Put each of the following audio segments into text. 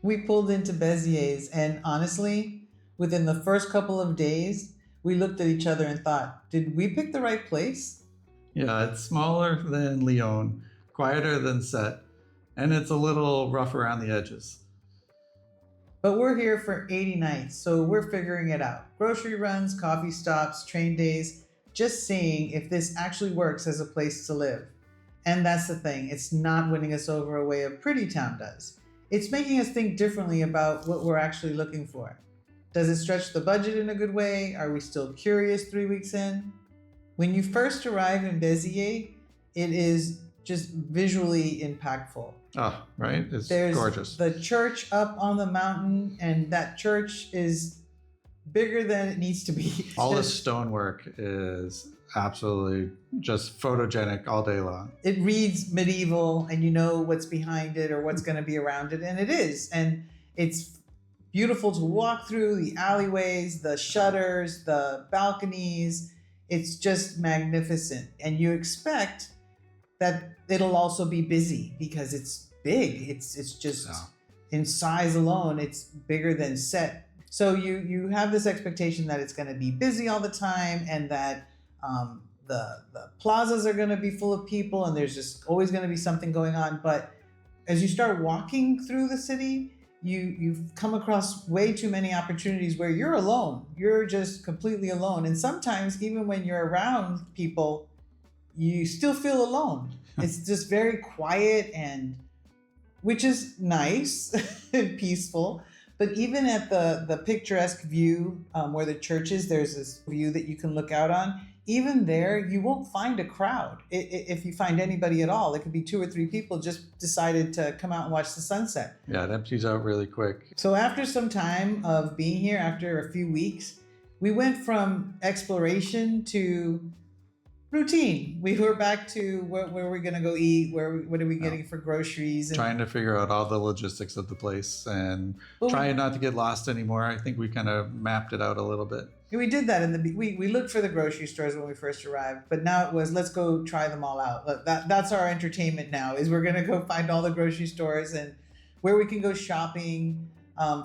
We pulled into Béziers, and honestly, within the first couple of days, we looked at each other and thought, did we pick the right place? Yeah, it's smaller than Lyon, quieter than Set, and it's a little rough around the edges. But we're here for 80 nights, so we're figuring it out. Grocery runs, coffee stops, train days, just seeing if this actually works as a place to live. And that's the thing, it's not winning us over a way a pretty town does. It's making us think differently about what we're actually looking for. Does it stretch the budget in a good way? Are we still curious 3 weeks in? When you first arrive in Béziers, it is just visually impactful. Oh, right? It's There's gorgeous. the church up on the mountain, and that church is bigger than it needs to be. All the stonework is absolutely just photogenic all day long. It reads medieval, and you know what's behind it or what's going to be around it, and it is. And it's beautiful to walk through the alleyways, the shutters, the balconies. It's just magnificent. And you expect that it'll also be busy because it's big. It's just in size alone, it's bigger than Set. So you have this expectation that it's going to be busy all the time, and that the plazas are going to be full of people, and there's just always going to be something going on. But as you start walking through the city, you've come across way too many opportunities where you're alone. You're just completely alone. And sometimes even when you're around people, you still feel alone. It's just very quiet, and which is nice and peaceful. But even at the picturesque view where the church is, there's this view that you can look out on. Even there, you won't find a crowd. If you find anybody at all, it could be 2 or 3 people just decided to come out and watch the sunset. Yeah, it empties out really quick. So after some time of being here, after a few weeks, we went from exploration to routine. We were back to where we're going to go eat, what are we getting for groceries. And trying to figure out all the logistics of the place and trying not to get lost anymore. I think we kind of mapped it out a little bit. We did that we looked for the grocery stores when we first arrived, but now it was, let's go try them all out. That's our entertainment now, is we're going to go find all the grocery stores and where we can go shopping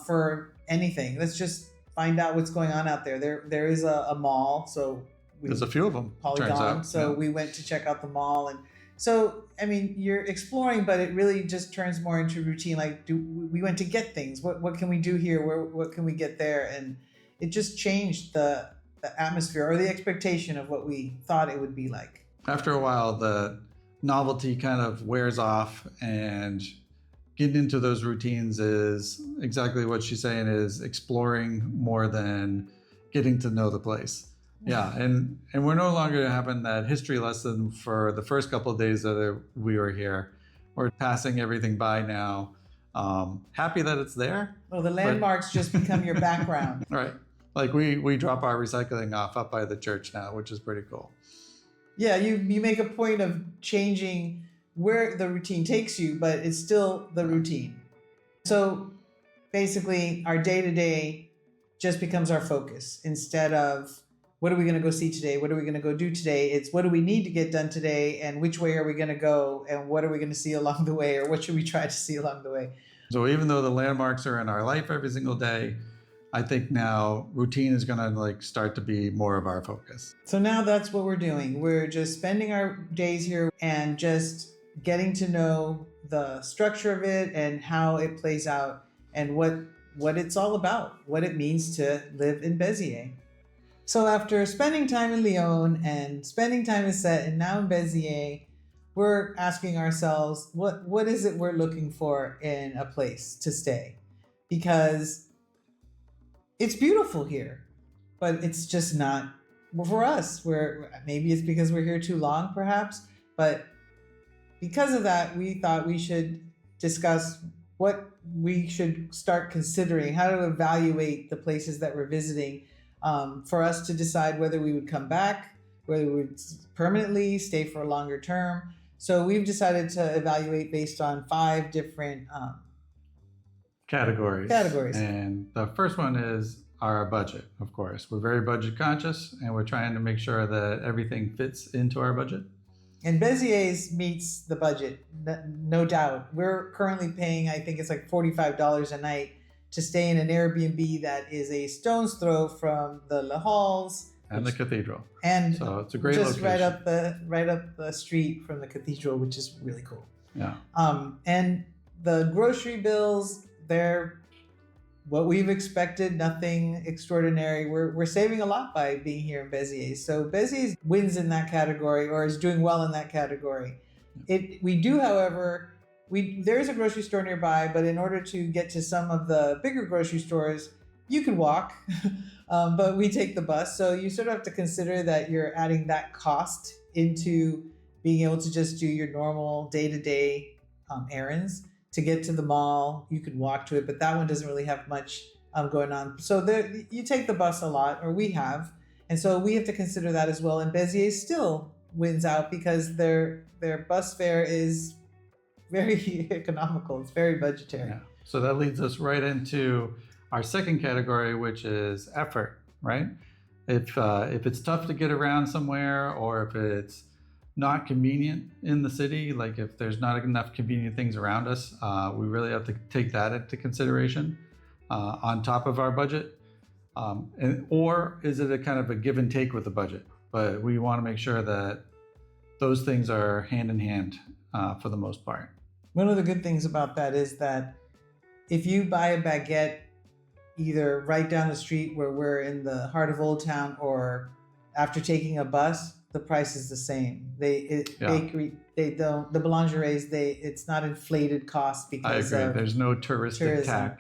for anything. Let's just find out what's going on out there. There is a mall, so there's a few of them. Polygon. So we went to check out the mall, and so I mean, you're exploring, but it really just turns more into routine. Like, we went to get things? What can we do here? What can we get there? And it just changed the atmosphere or the expectation of what we thought it would be like. After a while, the novelty kind of wears off, and getting into those routines is exactly what she's saying, is exploring more than getting to know the place. Yeah, and we're no longer having that history lesson for the first couple of days that we were here. We're passing everything by now. Happy that it's there. Well, the landmarks just become your background. Right. Like we drop our recycling off up by the church now, which is pretty cool. Yeah, you make a point of changing where the routine takes you, but it's still the routine. So basically, our day-to-day just becomes our focus. Instead of what are we going to go see today? What are we going to go do today? It's what do we need to get done today, and which way are we going to go, and what are we going to see along the way, or what should we try to see along the way? So even though the landmarks are in our life every single day, I think now routine is going to start to be more of our focus. So now that's what we're doing. We're just spending our days here and just getting to know the structure of it and how it plays out and what it's all about, what it means to live in Béziers. So after spending time in Lyon and spending time in Set and now in Béziers, we're asking ourselves, what is it we're looking for in a place to stay? Because it's beautiful here, but it's just not for us. Maybe it's because we're here too long, perhaps, but because of that, we thought we should discuss what we should start considering, how to evaluate the places that we're visiting, for us to decide whether we would come back, whether we would permanently stay for a longer term. So we've decided to evaluate based on 5 different categories. Categories. And the first one is our budget, of course. We're very budget conscious, and we're trying to make sure that everything fits into our budget. And Béziers meets the budget, no doubt. We're currently paying, I think it's like $45 a night to stay in an Airbnb that is a stone's throw from the La Halles and the cathedral. and So it's a great just location. right up the street from the cathedral, which is really cool. Yeah. And the grocery bills, they're what we've expected, nothing extraordinary. We're saving a lot by being here in Béziers. So Béziers wins in that category, or is doing well in that category. We do, however, there's a grocery store nearby, but in order to get to some of the bigger grocery stores, you can walk, but we take the bus. So you sort of have to consider that you're adding that cost into being able to just do your normal day-to-day errands. To get to the mall, you can walk to it, but that one doesn't really have much going on. So you take the bus a lot, or we have, and so we have to consider that as well. And Béziers still wins out because their bus fare is very economical. It's very budgetary. Yeah. So that leads us right into our second category, which is effort, right? If it's tough to get around somewhere, or if it's not convenient in the city, like if there's not enough convenient things around us, we really have to take that into consideration on top of our budget. Or is it a kind of a give and take with the budget? But we want to make sure that those things are hand in hand for the most part. One of the good things about that is that if you buy a baguette either right down the street where we're in the heart of Old Town, or after taking a bus, the price is the same. The boulangeries, it's not inflated cost because I agree. There's no touristic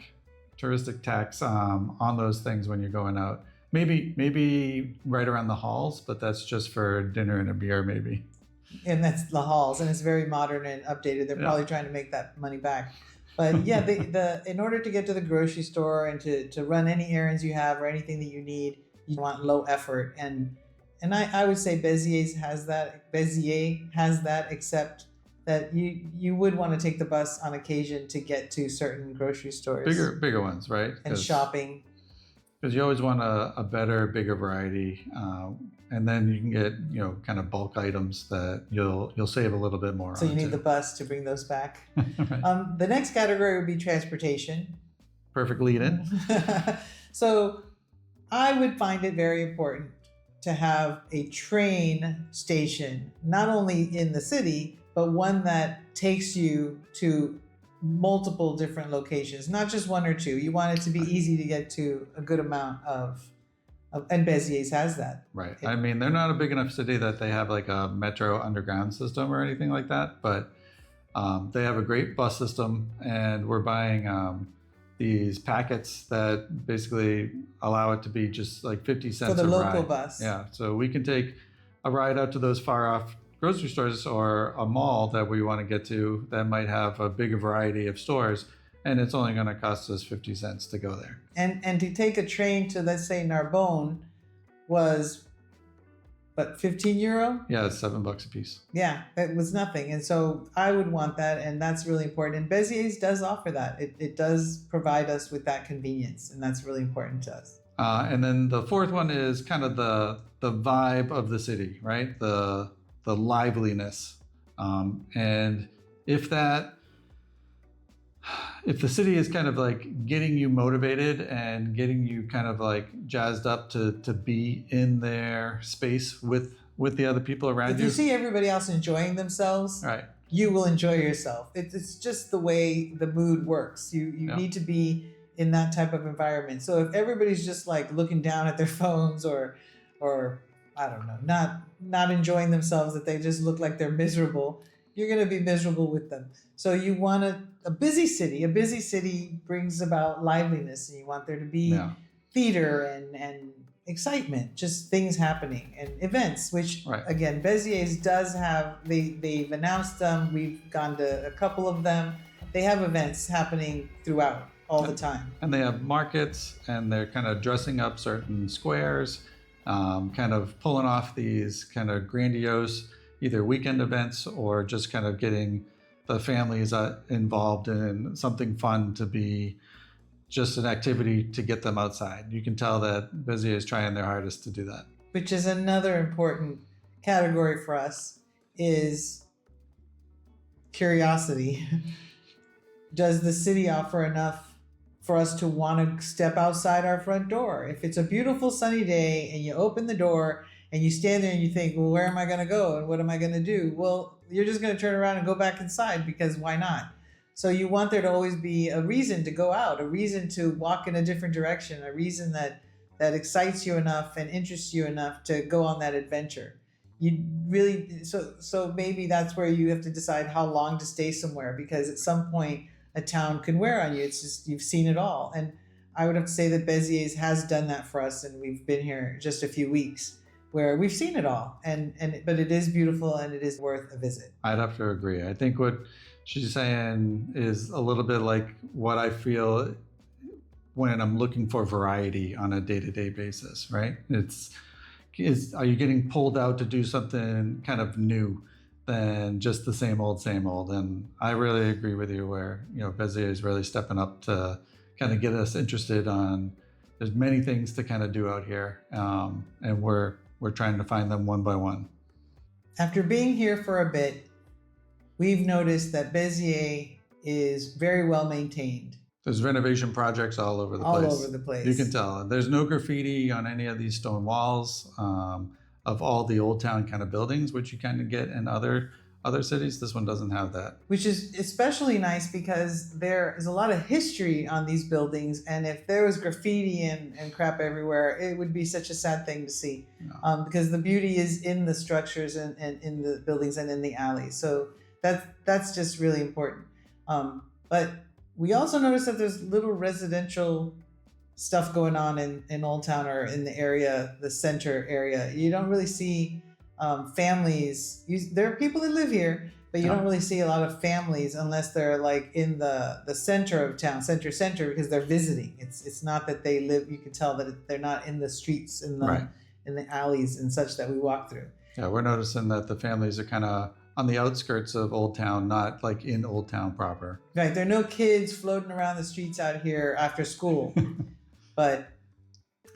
tax on those things when you're going out. Maybe right around the halls, but that's just for dinner and a beer, maybe. And that's the halls, and it's very modern and updated. They're probably trying to make that money back. But yeah, in order to get to the grocery store and to run any errands you have or anything that you need, you want low effort. And I would say Béziers has that, except that you would want to take the bus on occasion to get to certain grocery stores. Bigger ones, right? And shopping. Because you always want a better, bigger variety. And then you can get, kind of bulk items that you'll save a little bit more on. So you need the bus to bring those back. Right. The next category would be transportation. Perfect lead in. So I would find it very important to have a train station, not only in the city, but one that takes you to multiple different locations, not just one or two. You want it to be easy to get to a good amount and Béziers has that. Right. I mean, they're not a big enough city that they have like a metro underground system or anything like that, but they have a great bus system, and we're buying these packets that basically allow it to be just like 50 cents for the local ride. Bus. Yeah. So we can take a ride out to those far off grocery stores or a mall that we want to get to that might have a bigger variety of stores, and it's only going to cost us 50 cents to go there. And to take a train to, let's say, Narbonne was, what, €15? Yeah, it's $7 a piece. Yeah, it was nothing. And so I would want that, and that's really important. And Béziers does offer that. It does provide us with that convenience, and that's really important to us. And then the fourth one is kind of the vibe of the city, right? The liveliness. And if the city is kind of like getting you motivated and getting you kind of like jazzed up to be in their space with the other people around If you see everybody else enjoying themselves, right, you will enjoy yourself. It's just the way the mood works. You need to be in that type of environment. So if everybody's just like looking down at their phones or I don't know, not enjoying themselves, that they just look like they're miserable, you're going to be miserable with them. So you want a busy city. A busy city brings about liveliness, and you want there to be theater and excitement, just things happening and events, which again, Béziers does have. They've announced them. We've gone to a couple of them. They have events happening throughout all the time. And they have markets, and they're kind of dressing up certain squares, kind of pulling off these kind of grandiose either weekend events or just kind of getting the families involved in something fun to be just an activity to get them outside. You can tell that Béziers is trying their hardest to do that. Which is another important category for us, is curiosity. Does the city offer enough for us to want to step outside our front door? If it's a beautiful sunny day and you open the door and you stand there and you think, well, where am I going to go and what am I going to do? Well, you're just going to turn around and go back inside because why not? So you want there to always be a reason to go out, a reason to walk in a different direction, a reason that excites you enough and interests you enough to go on that adventure. You really so maybe that's where you have to decide how long to stay somewhere, because at some point a town can wear on you. It's just you've seen it all. And I would have to say that Béziers has done that for us, and we've been here just a few weeks where we've seen it all. And but it is beautiful and it is worth a visit. I'd have to agree. I think what she's saying is a little bit like what I feel when I'm looking for variety on a day-to-day basis, right? Are you getting pulled out to do something kind of new than just the same old, same old? And I really agree with you where, Béziers is really stepping up to kind of get us interested on, there's many things to kind of do out here. And we're trying to find them one by one. After being here for a bit, we've noticed that Béziers is very well maintained. There's renovation projects all over the place. All over the place. You can tell. There's no graffiti on any of these stone walls of all the old town kind of buildings, which you kind of get in other cities. This one doesn't have that. Which is especially nice because there is a lot of history on these buildings. And if there was graffiti and crap everywhere, it would be such a sad thing to see. No. Because the beauty is in the structures and in the buildings and in the alleys. So that's just really important. But we also noticed that there's little residential stuff going on in Old Town or in the area, the center area. You don't really see families. There are people that live here, but you don't really see a lot of families unless they're like in the center of town, center, because they're visiting. It's not that they live. You can tell that they're not in the streets, in the alleys and such that we walk through. Yeah, we're noticing that the families are kind of on the outskirts of Old Town, not like in Old Town proper. Right. There are no kids floating around the streets out here after school. But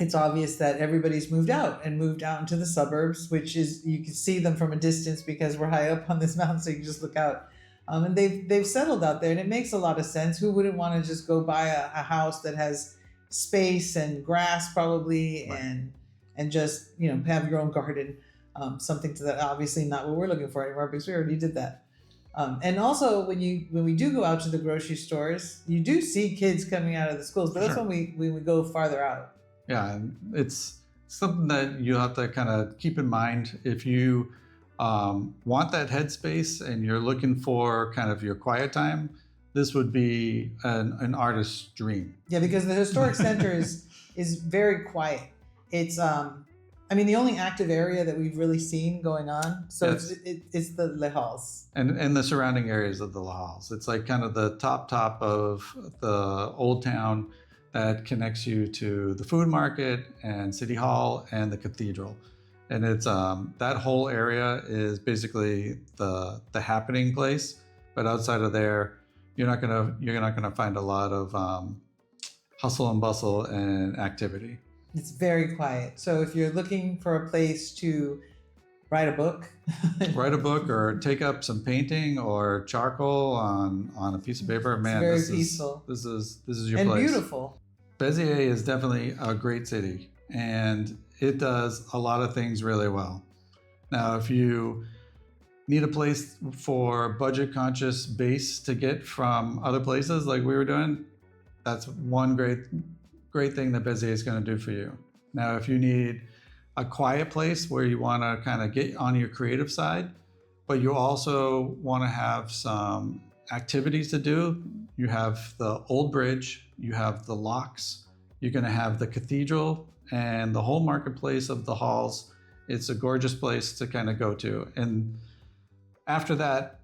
it's obvious that everybody's moved out into the suburbs, which is, you can see them from a distance because we're high up on this mountain, so you can just look out. And they've settled out there, and it makes a lot of sense. Who wouldn't want to just go buy a house that has space and grass probably, and just, have your own garden? Something to that, obviously not what we're looking for anymore because we already did that. And also when we do go out to the grocery stores, you do see kids coming out of the schools, but that's when we go farther out. Yeah, and it's something that you have to kind of keep in mind if you want that headspace and you're looking for kind of your quiet time. This would be an artist's dream. Yeah, because the historic center is very quiet. It's the only active area that we've really seen going on, so it's the Les Halles. And the surrounding areas of the Les Halles. It's like kind of the top of the old town that connects you to the food market and City Hall and the cathedral. And it's that whole area is basically the happening place. But outside of there, you're not gonna find a lot of hustle and bustle and activity. It's very quiet. So if you're looking for a place to write a book or take up some painting or charcoal on a piece of paper, man, it's very peaceful. This is your and place. And beautiful. Béziers is definitely a great city, and it does a lot of things really well. Now, if you need a place for budget conscious base to get from other places like we were doing, that's one great thing that Béziers is going to do for you. Now, if you need a quiet place where you want to kind of get on your creative side, but you also want to have some activities to do, you have the old bridge, you have the locks, you're going to have the cathedral and the whole marketplace of the halls. It's a gorgeous place to kind of go to. And after that,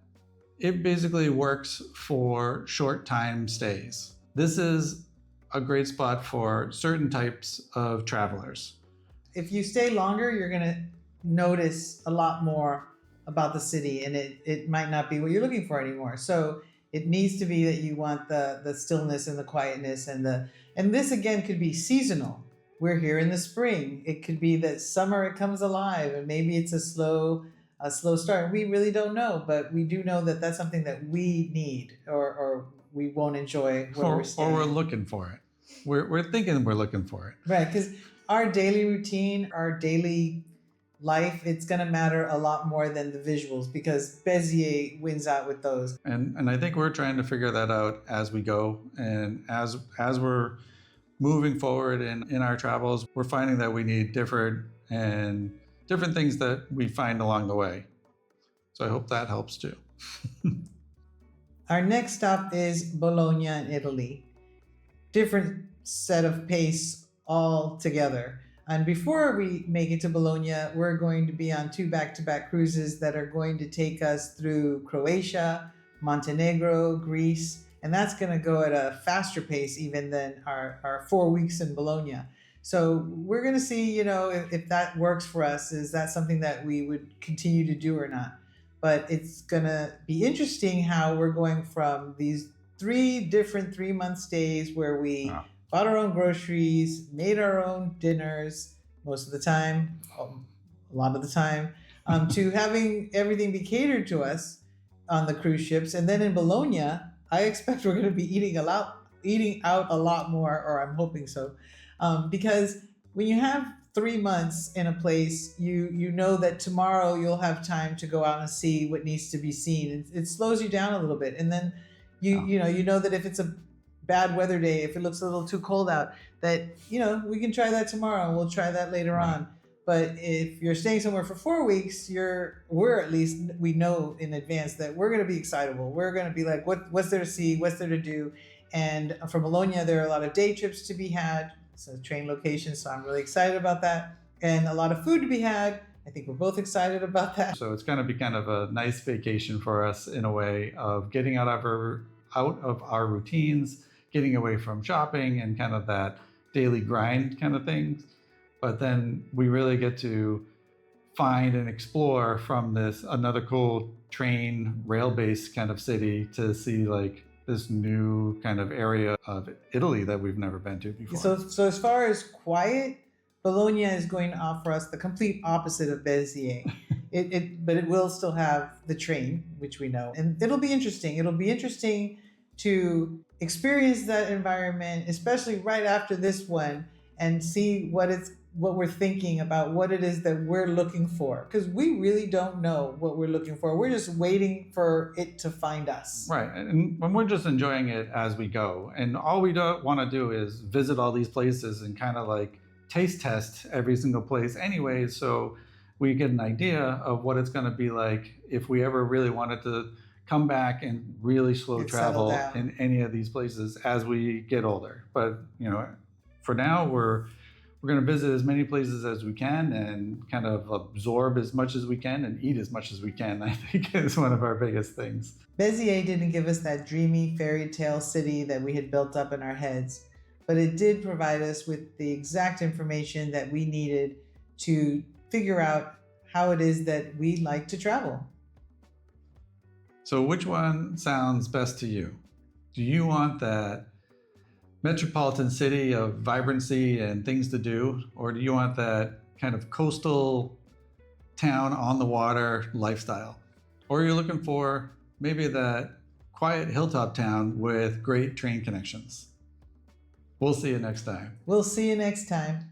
it basically works for short time stays. This is a great spot for certain types of travelers. If you stay longer, you're going to notice a lot more about the city, and it might not be what you're looking for anymore. So it needs to be that you want the stillness and the quietness and this again could be seasonal. We're here in the spring. It could be that summer it comes alive, and maybe it's a slow a slow start. We really don't know, but we do know that that's something that we need, or we won't enjoy where we're staying. Or we're looking for it. We're thinking we're looking for it. Right, because our daily routine, our daily life, it's going to matter a lot more than the visuals, because Béziers wins out with those. And I think we're trying to figure that out as we go. And as we're moving forward in our travels, we're finding that we need different things that we find along the way. So I hope that helps too. Our next stop is Bologna in Italy. Different set of pace altogether. And before we make it to Bologna, we're going to be on 2 back-to-back cruises that are going to take us through Croatia, Montenegro, Greece, and that's going to go at a faster pace even than our 4 weeks in Bologna. So we're going to see, if that works for us. Is that something that we would continue to do or not? But it's going to be interesting how we're going from these 3 different 3-month stays where we bought our own groceries, made our own dinners most of the time, a lot of the time, to having everything be catered to us on the cruise ships. And then in Bologna, I expect we're going to be eating out a lot more, or I'm hoping so, because when you have 3 months in a place, you know that tomorrow you'll have time to go out and see what needs to be seen. It slows you down a little bit, and then you know that if it's a bad weather day, if it looks a little too cold out, that we can try that tomorrow and we'll try that later on. But if you're staying somewhere for 4 weeks, we know in advance that we're going to be excitable. We're going to be like, what's there to see? What's there to do? And from Bologna, there are a lot of day trips to be had. So train locations. So I'm really excited about that. And a lot of food to be had. I think we're both excited about that. So it's going to be kind of a nice vacation for us in a way of getting out of our routines, getting away from shopping and kind of that daily grind kind of things. But then we really get to find and explore from another cool train rail-based kind of city to see like this new kind of area of Italy that we've never been to before. So as far as quiet, Bologna is going to offer us the complete opposite of Béziers. But it will still have the train, which we know. And it'll be interesting. It'll be interesting to experience that environment, especially right after this one, and see what we're thinking about, what it is that we're looking for. Because we really don't know what we're looking for. We're just waiting for it to find us. Right. And when we're just enjoying it as we go. And all we want to do is visit all these places and kind of like taste test every single place anyway. So we get an idea of what it's going to be like if we ever really wanted to come back and really slow travel in any of these places as we get older. But, for now, we're going to visit as many places as we can and kind of absorb as much as we can and eat as much as we can, I think is one of our biggest things. Béziers didn't give us that dreamy fairy tale city that we had built up in our heads, but it did provide us with the exact information that we needed to figure out how it is that we like to travel. So which one sounds best to you? Do you want that metropolitan city of vibrancy and things to do, or do you want that kind of coastal town on the water lifestyle? Or you're looking for maybe that quiet hilltop town with great train connections? We'll see you next time. We'll see you next time.